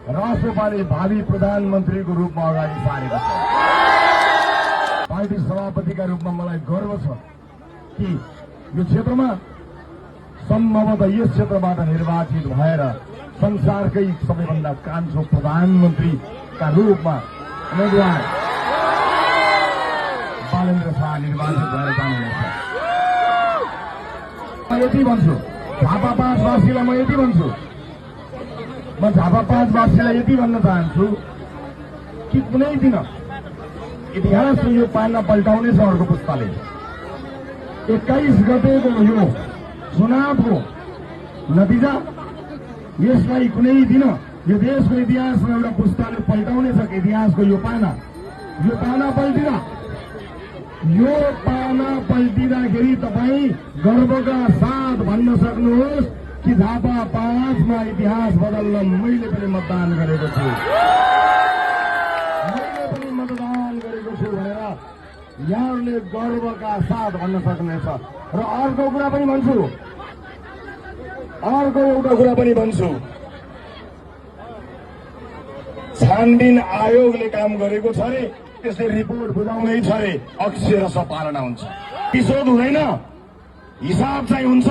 राष्ट्रपाले भावी प्रधानमन्त्रीको रूपमा अगाडि सारेको छ। पार्टी सभापतिका रूपमा मलाई गर्व छ कि यो क्षेत्रमा सम्भवतः यस क्षेत्रबाट निर्वाचित भएर संसारकै सबैभन्दा कान्छो प्रधानमन्त्रीका रूपमा उम्मेद्वार बालेन्द्र शाह निर्वाचित भएर जानुहुनेछ। म यति भन्छु, झापा 5 वासीलाई म यति भन्छु, म झापा 5 वासीलाई यति भन्न चाहन्छु कि कुनै दिन इतिहासको यो पाना पल्टाउनेछ अर्को पुस्ताले। 21 गतेको यो चुनावको नतिजा यसलाई कुनै दिन यो देशको इतिहासमा एउटा पुस्ताले पल्टाउनेछ। इतिहासको यो पाना पल्टिँदा, यो पाना पल्टिँदाखेरि तपाईँ गर्वका साथ भन्न सक्नुहोस् कि झापा 5 मा इतिहास बदल्न मैले पनि मतदान गरेको छु, भनेर यहाँहरूले गर्वका साथ भन्न सक्नेछ। र अर्को कुरा पनि भन्छु, छानबिन आयोगले काम गरेको छ रे, त्यसले रिपोर्ट बुझाउनै छ रे, अक्षरशः पालना हुन्छ, एपिसोड हुँदैन, हिसाब चाहिँ हुन्छ।